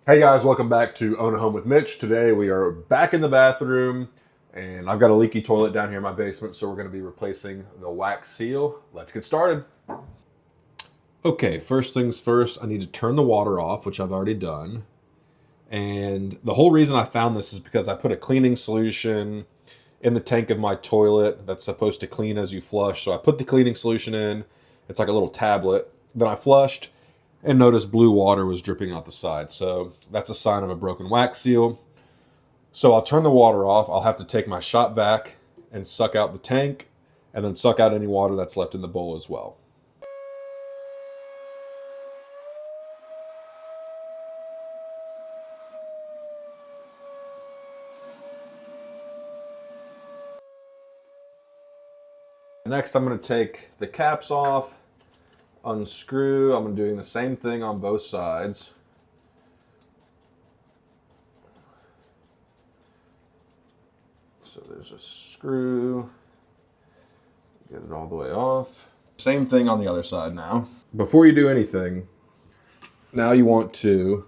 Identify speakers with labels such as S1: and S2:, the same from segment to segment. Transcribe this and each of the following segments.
S1: Hey guys, welcome back to Own a Home with Mitch. Today we are back in the bathroom and I've got a leaky toilet down here in my basement, so we're going to be replacing the wax seal. Let's get started. Okay, first things first, I need to turn the water off, which I've already done. And the whole reason I found this is because I put a cleaning solution in the tank of my toilet that's supposed to clean as you flush. So I put the cleaning solution in. It's like a little tablet. Then I flushed and noticed blue water was dripping out the side. So that's a sign of a broken wax seal. So I'll turn the water off. I'll have to take my shop vac and suck out the tank and then suck out any water that's left in the bowl as well. Next, I'm going to take the caps off, unscrew. I'm doing the same thing on both sides. So there's a screw. Get it all the way off. Same thing on the other side now. Before you do anything, now you want to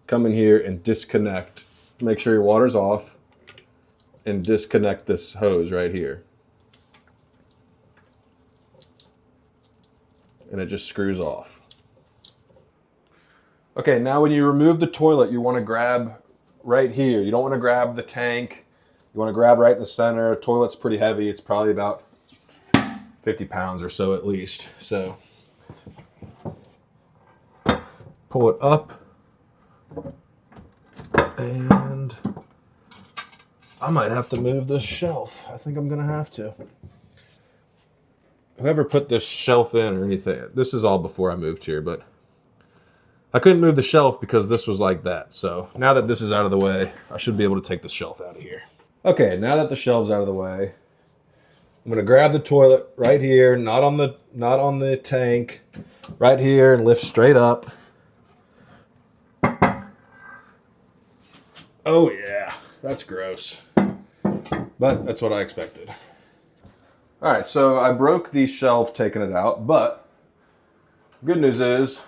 S1: come in here and disconnect. Make sure your water's off and disconnect this hose right here. And it just screws off. Okay, now when you remove the toilet, you want to grab right here. You don't want to grab the tank. You want to grab right in the center. Toilet's pretty heavy. It's probably about 50 pounds or so at least. So pull it up. And I might have to move this shelf. I think I'm going to have to. Whoever put this shelf in or anything, this is all before I moved here, but I couldn't move the shelf because this was like that. So now that this is out of the way, I should be able to take the shelf out of here. Okay, now that the shelf's out of the way, I'm gonna grab the toilet right here, not on the tank, right here, and lift straight up. Oh yeah, that's gross, but that's what I expected. All right, so I broke the shelf taking it out, but good news is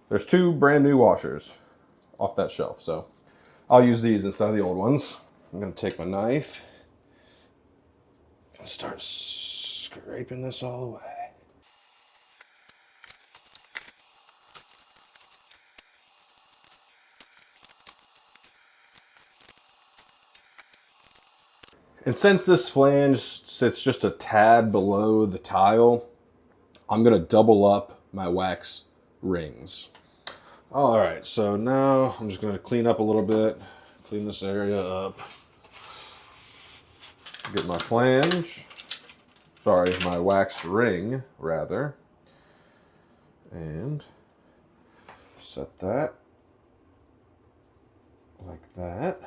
S1: there's two brand new washers off that shelf, so I'll use these instead of the old ones. I'm gonna take my knife and start scraping this all away. And since this flange sits just a tad below the tile, I'm gonna double up my wax rings. All right, so now I'm just gonna clean up a little bit, clean this area up. Get my flange, sorry, my wax ring rather, and set that like that.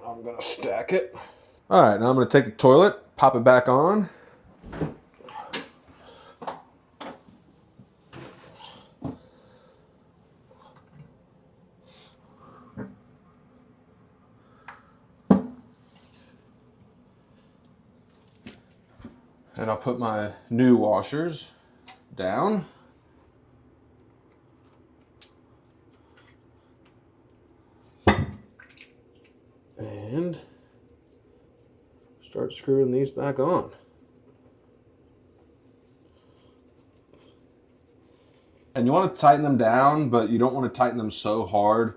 S1: I'm gonna stack it. All right, now I'm gonna take the toilet, pop it back on. And I'll put my new washers down. And start screwing these back on. And you want to tighten them down, but you don't want to tighten them so hard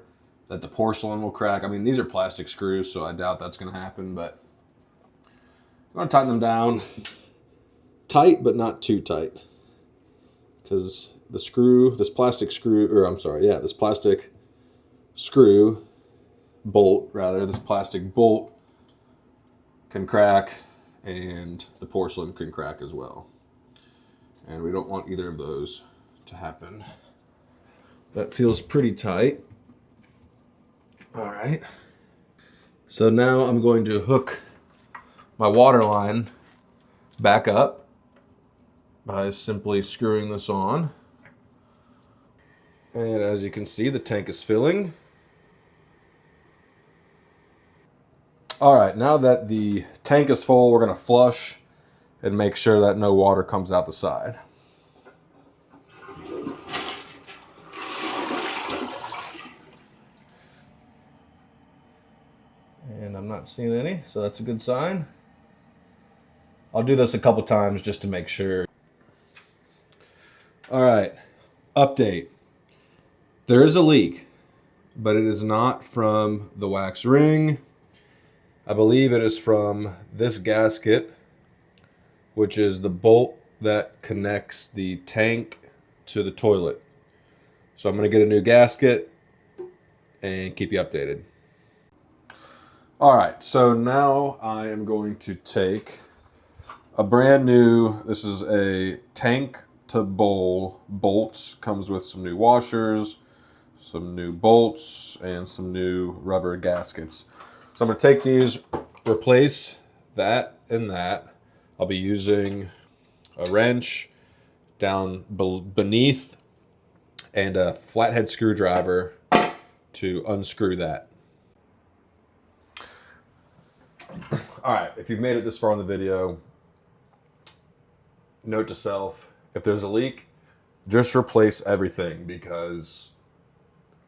S1: that the porcelain will crack. I mean, these are plastic screws, so I doubt that's going to happen, but you want to tighten them down tight, but not too tight. Because this plastic screw bolt, this plastic bolt can crack, and the porcelain can crack as well. And we don't want either of those to happen. That feels pretty tight. All right. So now I'm going to hook my water line back up by simply screwing this on. And as you can see, the tank is filling. All right, now that the tank is full, we're gonna flush and make sure that no water comes out the side. not seeing any, so that's a good sign. I'll do this a couple times just to make sure. All right, update. There is a leak, but it is not from the wax ring. I believe it is from this gasket, which is the bolt that connects the tank to the toilet. So I'm going to get a new gasket and keep you updated. All right, so now I am going to take a brand new, this is a tank to bowl bolts, comes with some new washers, some new bolts, and some new rubber gaskets. So I'm going to take these, replace that and that. I'll be using a wrench down beneath and a flathead screwdriver to unscrew that. All right, if you've made it this far in the video, note to self, if there's a leak, just replace everything, because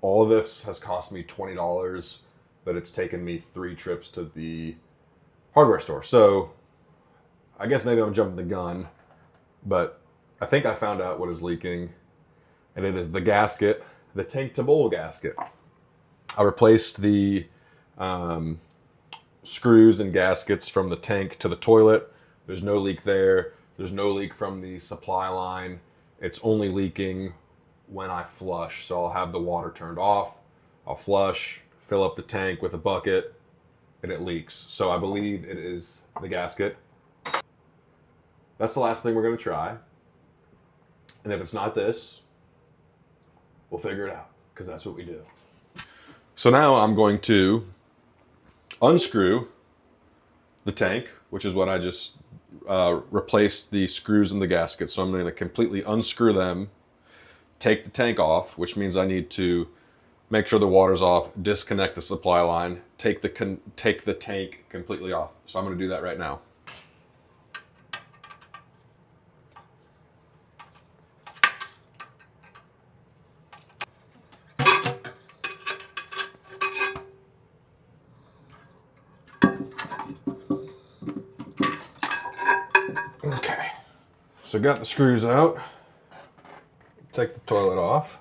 S1: all of this has cost me $20, but it's taken me 3 trips to the hardware store. So I guess maybe I'm jumping the gun, but I think I found out what is leaking, and it is the gasket, the tank to bowl gasket. I replaced the screws and gaskets from the tank to the toilet. There's no leak there. There's no leak from the supply line. It's only leaking when I flush. So I'll have the water turned off. I'll flush, fill up the tank with a bucket, and it leaks. So I believe it is the gasket. That's the last thing we're going to try. And if it's not this, we'll figure it out, because that's what we do. So now I'm going to unscrew the tank, which is what I just replaced the screws in the gasket. So I'm going to completely unscrew them, take the tank off, which means I need to make sure the water's off, disconnect the supply line, take the tank completely off. So I'm going to do that right now. Okay, so got the screws out. Take the toilet off.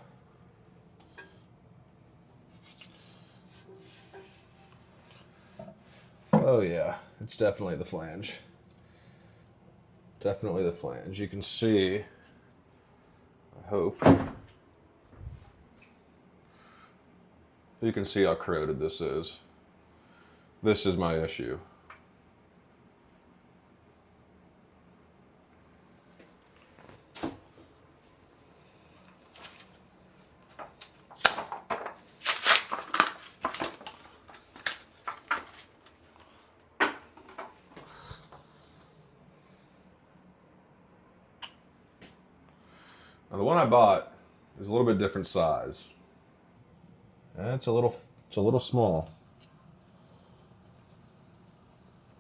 S1: Oh yeah, it's definitely the flange. Definitely the flange. You can see, I hope, you can see how corroded this is. This is my issue. Now the one I bought is a little bit different size. It's a little small.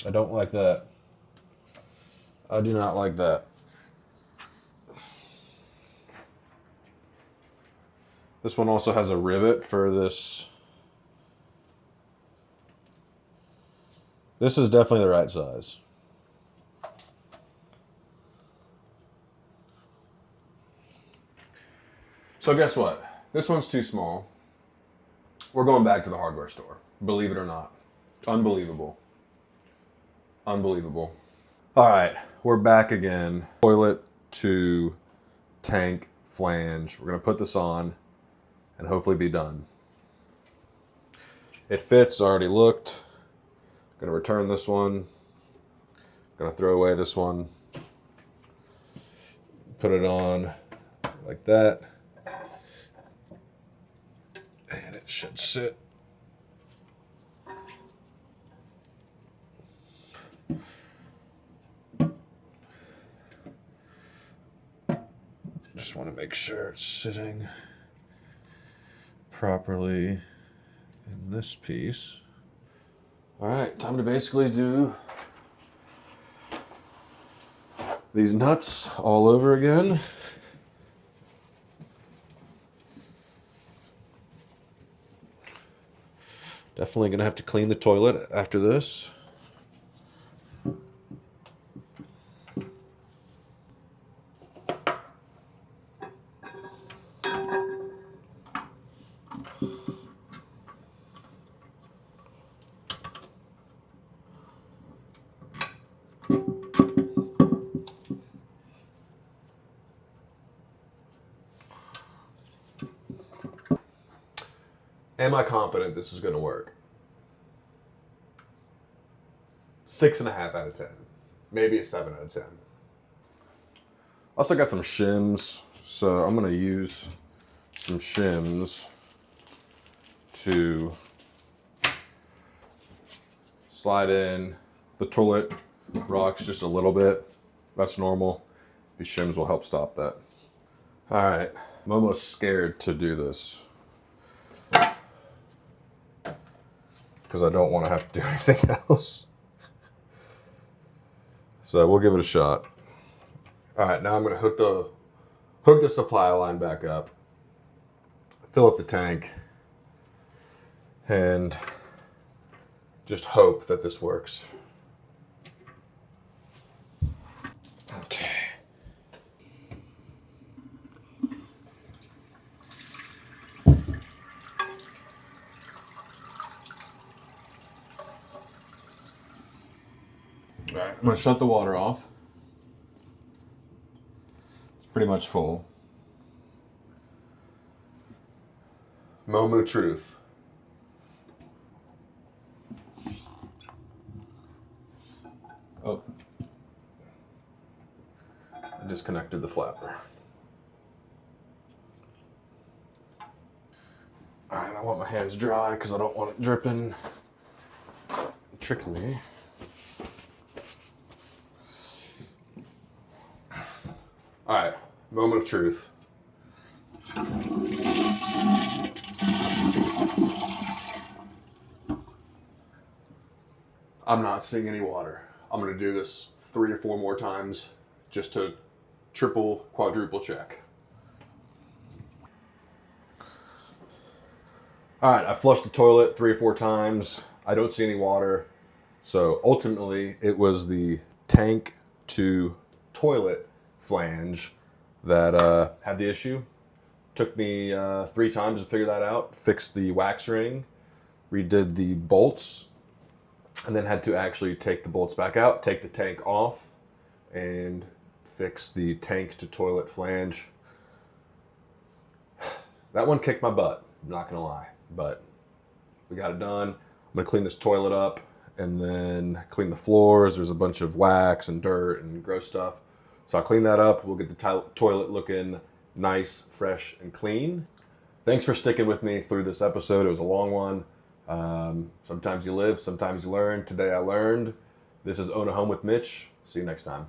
S1: I don't like that. I do not like that. This one also has a rivet for this. This is definitely the right size. So guess what? This one's too small. We're going back to the hardware store. Believe it or not. Unbelievable. Unbelievable. All right, we're back again. Toilet to tank flange. We're gonna put this on and hopefully be done. It fits, already looked. Gonna return this one. Gonna throw away this one. Put it on like that. And it should sit. Just want to make sure it's sitting properly in this piece. All right, time to basically do these nuts all over again. Definitely gonna have to clean the toilet after this. Am I confident this is going to work? 6.5 out of 10. Maybe a 7 out of 10. Also got some shims, so I'm going to use some shims to slide in. The toilet rocks just a little bit. That's normal. These shims will help stop that. All right, I'm almost scared to do this because I don't want to have to do anything else. So we'll give it a shot. All right, now I'm going to hook the supply line back up, fill up the tank, and just hope that this works. Okay. All right, I'm going to shut the water off. It's pretty much full. Moment of truth. Oh. I disconnected the flapper. All right, I want my hands dry because I don't want it dripping. Trick me. All right, moment of truth. I'm not seeing any water. I'm gonna do this 3 or 4 more times just to triple, quadruple check. All right, I flushed the toilet 3 or 4 times. I don't see any water. So ultimately, it was the tank to toilet flange that had the issue. Took me 3 times to figure that out. Fixed the wax ring, redid the bolts, and then had to actually take the bolts back out, take the tank off, and fix the tank to toilet flange. That one kicked my butt, I'm not gonna lie, but we got it done. I'm gonna clean this toilet up and then clean the floors. There's a bunch of wax and dirt and gross stuff. So I'll clean that up. We'll get the toilet looking nice, fresh, and clean. Thanks for sticking with me through this episode. It was a long one. Sometimes you live, sometimes you learn. Today I learned. This is Own a Home with Mitch. See you next time.